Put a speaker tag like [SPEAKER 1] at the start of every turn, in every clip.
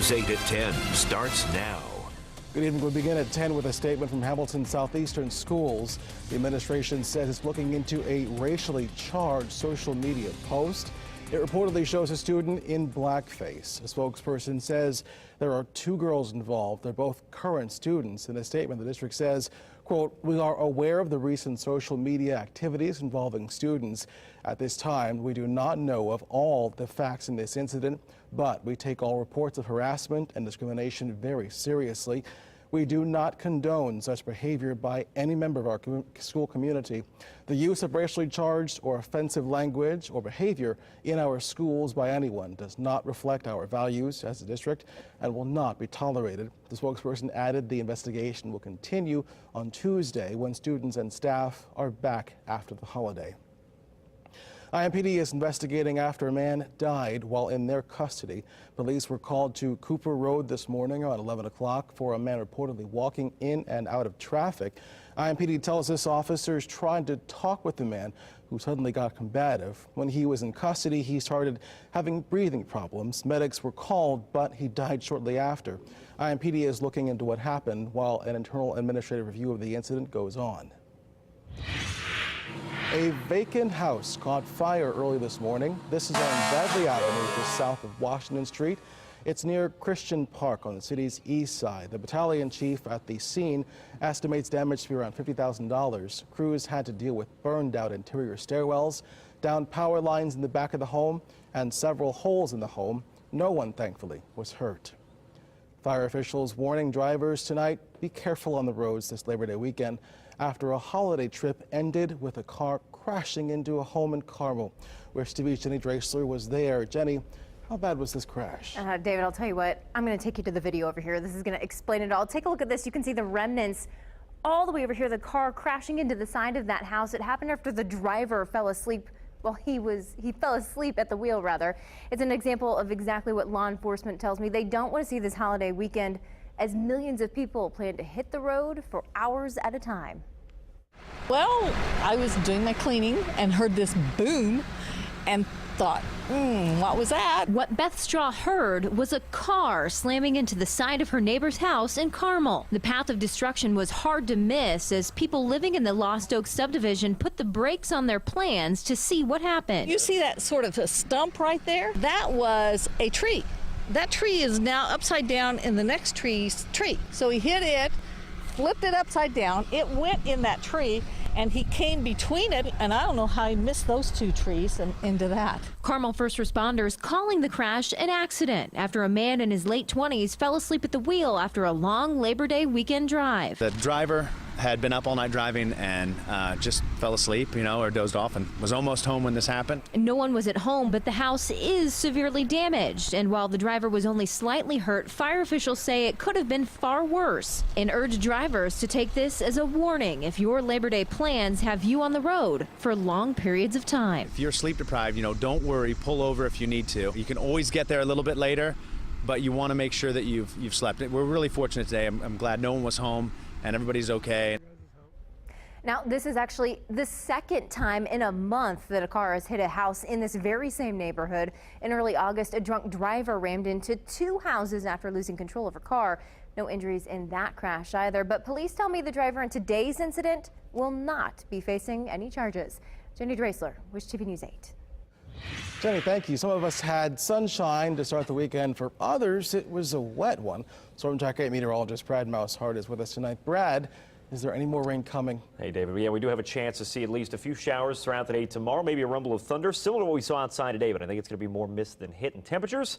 [SPEAKER 1] News 8 at 10 starts now.
[SPEAKER 2] Good evening. We begin at 10 with a statement from Hamilton Southeastern Schools. The administration says it's looking into a racially charged social media post. It reportedly shows a student in blackface. A spokesperson says there are two girls involved. They're both current students. In a statement, the district says, quote, "We are aware of the recent social media activities involving students. At this time, we do not know of all the facts in this incident, but we take all reports of harassment and discrimination very seriously. We do not condone such behavior by any member of our school community. The use of racially charged or offensive language or behavior in our schools by anyone does not reflect our values as a district and will not be tolerated." The spokesperson added the investigation will continue on Tuesday when students and staff are back after the holiday. IMPD is investigating after a man died while in their custody. Police were called to Cooper Road this morning around 11 o'clock for a man reportedly walking in and out of traffic. IMPD tells us officers tried to talk with the man who suddenly got combative. When he was in custody, he started having breathing problems. Medics were called, but he died shortly after. IMPD is looking into what happened while an internal administrative review of the incident goes on. A vacant house caught fire early this morning. This is on Bradley Avenue, just south of Washington Street. It's near Christian Park on the city's east side. The battalion chief at the scene estimates damage to be around $50,000. Crews had to deal with burned out interior stairwells, downed power lines in the back of the home, and several holes in the home. No one, thankfully, was hurt. Fire officials warning drivers tonight, be careful on the roads this Labor Day weekend after a holiday trip ended with a car crashing into a home in Carmel, where TV's Jenny Drasler was there. Jenny, how bad was this crash?
[SPEAKER 3] David, I'll tell you what, I'm going to take you to the video over here. This is going to explain it all. Take a look at this. You can see the remnants all the way over here, the car crashing into the side of that house. It happened after the driver fell asleep. Well, he fell asleep at the wheel, rather. It's an example of exactly what law enforcement tells me. They don't want to see this holiday weekend as millions of people plan to hit the road for hours at a time.
[SPEAKER 4] Well, I was doing my cleaning and heard this boom and thought, what was that?
[SPEAKER 5] What Beth Straw heard was a car slamming into the side of her neighbor's house in Carmel. The path of destruction was hard to miss as people living in the Lost Oak subdivision put the brakes on their plans to see what happened.
[SPEAKER 4] You see that sort of a stump right there? That was a tree. That tree is now upside down in the next tree's tree. So he hit it, flipped it upside down, it went in that tree, and he came between it, and I don't know how he missed those two trees and into that.
[SPEAKER 5] Carmel first responders calling the crash an accident after a man in his late 20s fell asleep at the wheel after a long Labor Day weekend drive.
[SPEAKER 6] The driver had been up all night driving and just fell asleep, or dozed off, and was almost home when this happened.
[SPEAKER 5] No one was at home, but the house is severely damaged. And while the driver was only slightly hurt, fire officials say it could have been far worse and urge drivers to take this as a warning if your Labor Day plans have you on the road for long periods of time.
[SPEAKER 6] If you're sleep deprived, don't worry, pull over if you need to. You can always get there a little bit later, but you want to make sure that you've slept. We're really fortunate today. I'm glad no one was home and everybody's okay.
[SPEAKER 3] Now, this is actually the second time in a month that a car has hit a house in this very same neighborhood. In early August, a drunk driver rammed into two houses after losing control of her car. No injuries in that crash either, but police tell me the driver in today's incident will not be facing any charges. Jenny Drasler, Wish TV News 8.
[SPEAKER 2] Jenny, thank you. Some of us had sunshine to start the weekend. For others, it was a wet one. Storm Track 8 meteorologist Brad Mousehart is with us tonight. Brad, is there any more rain coming?
[SPEAKER 7] Hey, David. Yeah, we do have a chance to see at least a few showers throughout the day tomorrow. Maybe a rumble of thunder, similar to what we saw outside today, but I think it's going to be more mist than hit. And temperatures,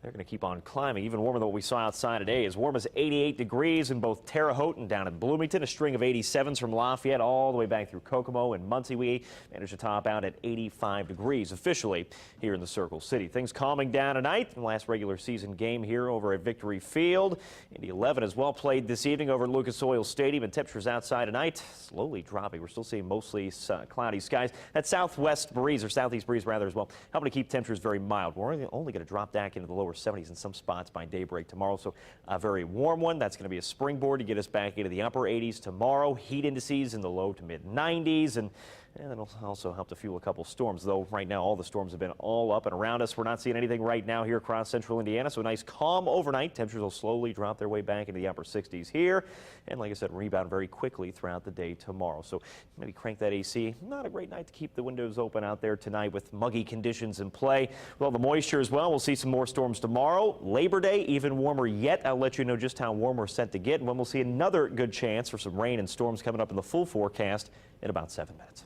[SPEAKER 7] they're going to keep on climbing, even warmer than what we saw outside today. As warm as 88 degrees in both Terre Haute and down in Bloomington. A string of 87s from Lafayette all the way back through Kokomo and Muncie. We managed to top out at 85 degrees officially here in the Circle City. Things calming down tonight. The last regular season game here over at Victory Field. Indy 11 as well played this evening over at Lucas Oil Stadium, and temperatures outside tonight slowly dropping. We're still seeing mostly cloudy skies. That southwest breeze, or southeast breeze rather, as well, helping to keep temperatures very mild. We're only going to drop back into the lower 70s in some spots by daybreak tomorrow. So a very warm one. That's going to be a springboard to get us back into the upper 80s tomorrow. Heat indices in the low to mid 90s. And and it'll also help to fuel a couple storms, though right now all the storms have been all up and around us. We're not seeing anything right now here across central Indiana, so a nice calm overnight. Temperatures will slowly drop their way back into the upper 60s here, and like I said, rebound very quickly throughout the day tomorrow. So maybe crank that AC. Not a great night to keep the windows open out there tonight with muggy conditions in play. Well, the moisture as well. We'll see some more storms tomorrow. Labor Day, even warmer yet. I'll let you know just how warm we're set to get, and when we'll see another good chance for some rain and storms coming up in the full forecast in about 7 minutes.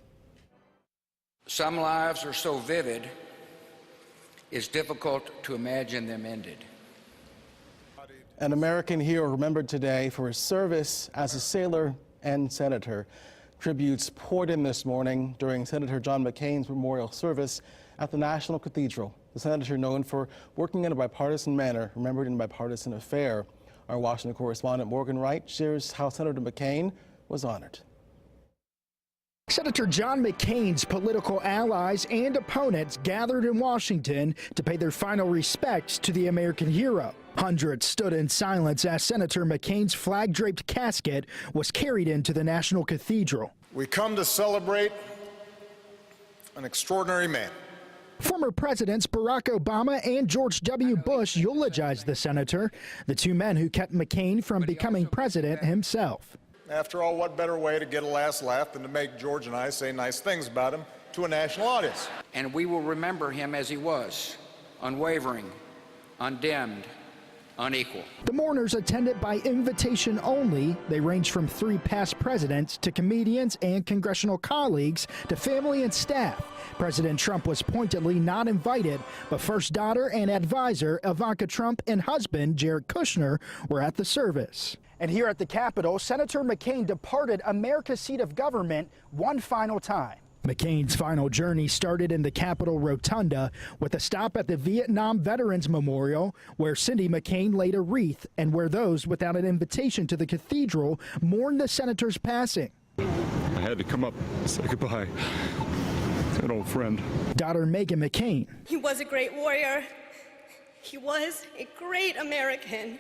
[SPEAKER 8] Some lives are so vivid, it's difficult to imagine them ended.
[SPEAKER 2] An American hero remembered today for his service as a sailor and senator. Tributes poured in this morning during Senator John McCain's memorial service at the National Cathedral. The senator, known for working in a bipartisan manner, remembered in a bipartisan affair. Our Washington correspondent Morgan Wright shares how Senator McCain was honored.
[SPEAKER 9] Senator John McCain's political allies and opponents gathered in Washington to pay their final respects to the American hero. Hundreds stood in silence as Senator McCain's flag-draped casket was carried into the National Cathedral.
[SPEAKER 10] We come to celebrate an extraordinary man.
[SPEAKER 9] Former presidents Barack Obama and George W. Bush eulogized the senator, the two men who kept McCain from becoming president himself.
[SPEAKER 10] After all, what better way to get a last laugh than to make George and I say nice things about him to a national audience?
[SPEAKER 8] And we will remember him as he was, unwavering, undimmed, unequal.
[SPEAKER 9] The mourners attended by invitation only. They ranged from 3 past presidents to comedians and congressional colleagues to family and staff. President Trump was pointedly not invited, but first daughter and advisor Ivanka Trump and husband Jared Kushner were at the service. And here at the Capitol, Senator McCain departed America's seat of government one final time. McCain's final journey started in the Capitol Rotunda with a stop at the Vietnam Veterans Memorial, where Cindy McCain laid a wreath and where those without an invitation to the cathedral mourned the senator's passing.
[SPEAKER 11] I had to come up and say goodbye to an old friend.
[SPEAKER 9] Daughter Megan McCain.
[SPEAKER 12] He was a great warrior. He was a great American.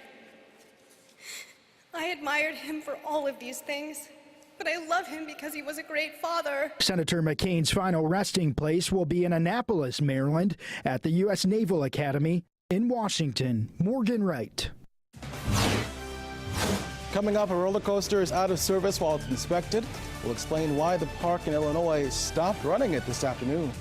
[SPEAKER 12] I admired him for all of these things, but I love him because he was a great father.
[SPEAKER 9] Senator McCain's final resting place will be in Annapolis, Maryland, at the U.S. Naval Academy. In Washington, Morgan Wright.
[SPEAKER 2] Coming up, a roller coaster is out of service while it's inspected. We'll explain why the park in Illinois stopped running it this afternoon.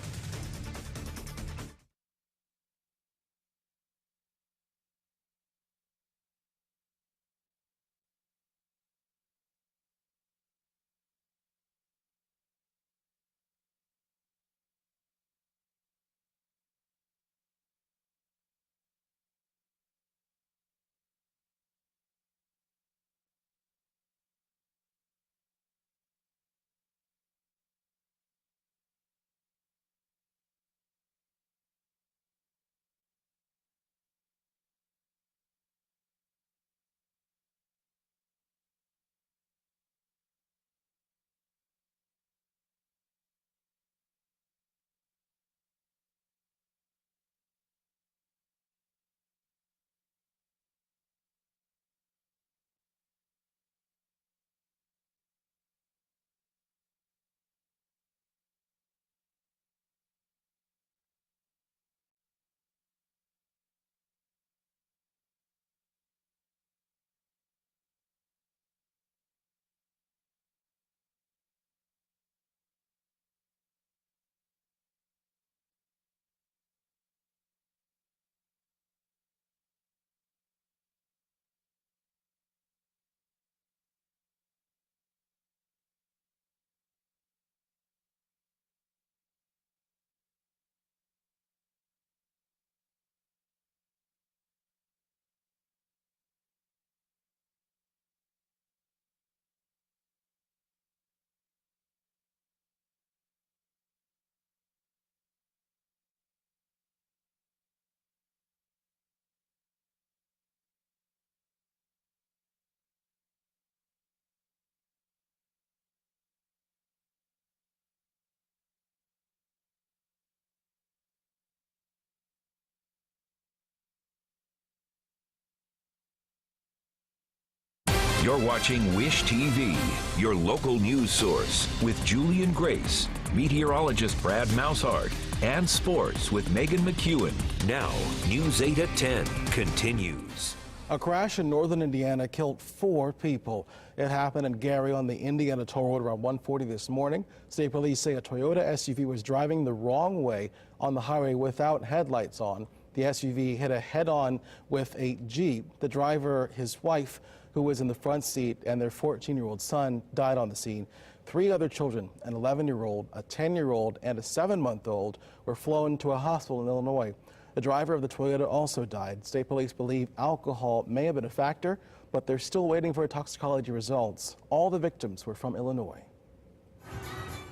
[SPEAKER 1] You're watching Wish TV, your local news source, with Julie and Grace, meteorologist Brad Moushart, and sports with Megan McEwen. Now, News 8 at 10 continues.
[SPEAKER 2] A crash in northern Indiana killed 4 people. It happened in Gary on the Indiana Toll Road around 1:40 this morning. State police say a Toyota SUV was driving the wrong way on the highway without headlights on. The SUV hit a head-on with a Jeep. The driver, his wife, who was in the front seat, and their 14-year-old son died on the scene. 3 other children, an 11-year-old, a 10-year-old, and a 7-month-old, were flown to a hospital in Illinois. The driver of the Toyota also died. State police believe alcohol may have been a factor, but they're still waiting for toxicology results. All the victims were from Illinois.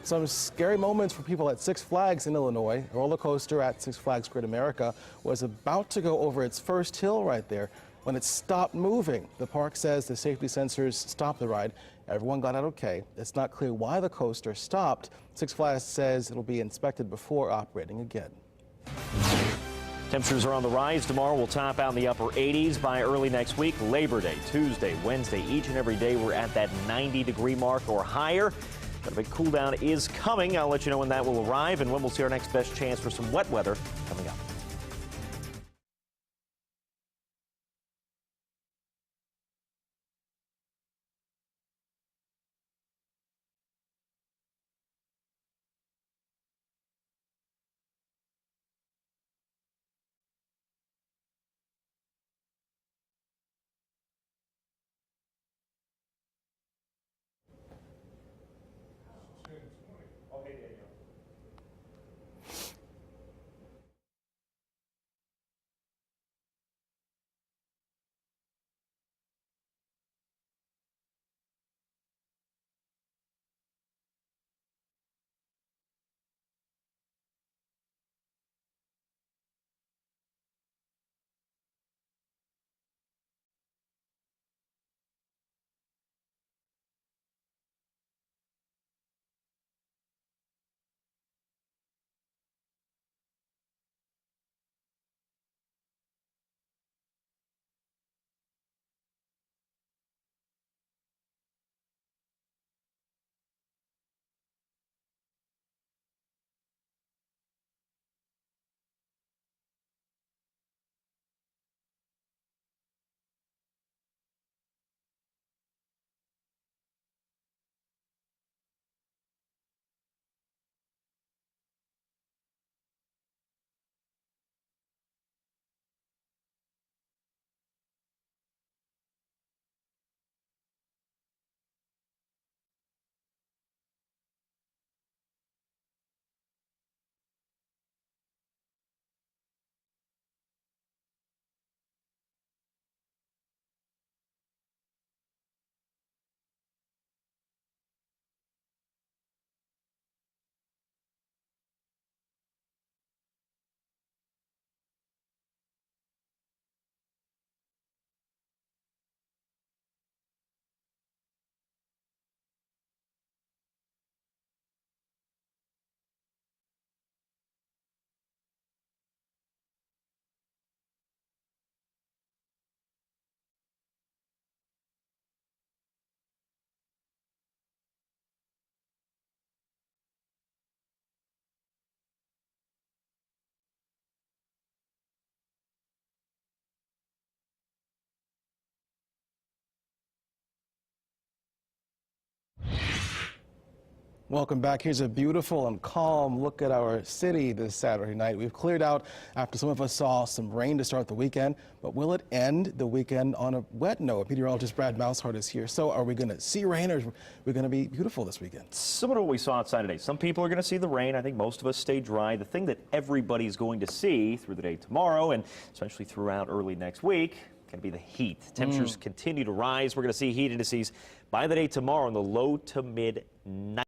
[SPEAKER 2] Some scary moments for people at Six Flags in Illinois. A roller coaster at Six Flags Great America was about to go over its first hill right there when it stopped moving. The park says the safety sensors stopped the ride. Everyone got out okay. It's not clear why the coaster stopped. Six Flags says it'll be inspected before operating again.
[SPEAKER 7] Temperatures are on the rise tomorrow. We'll top out in the upper 80s by early next week. Labor Day, Tuesday, Wednesday, each and every day we're at that 90-degree mark or higher. But a big cool down is coming. I'll let you know when that will arrive and when we'll see our next best chance for some wet weather coming up.
[SPEAKER 2] Welcome back. Here's a beautiful and calm look at our city this Saturday night. We've cleared out after some of us saw some rain to start the weekend, but will it end the weekend on a wet note? Meteorologist Brad Moushart is here. So are we going to see rain, or are we going to be beautiful this weekend?
[SPEAKER 7] Similar to what we saw outside today. Some people are going to see the rain. I think most of us stay dry. The thing that everybody's going to see through the day tomorrow and especially throughout early next week going to be the heat. Temperatures continue to rise. We're going to see heat indices by the day tomorrow in the low to mid 90s.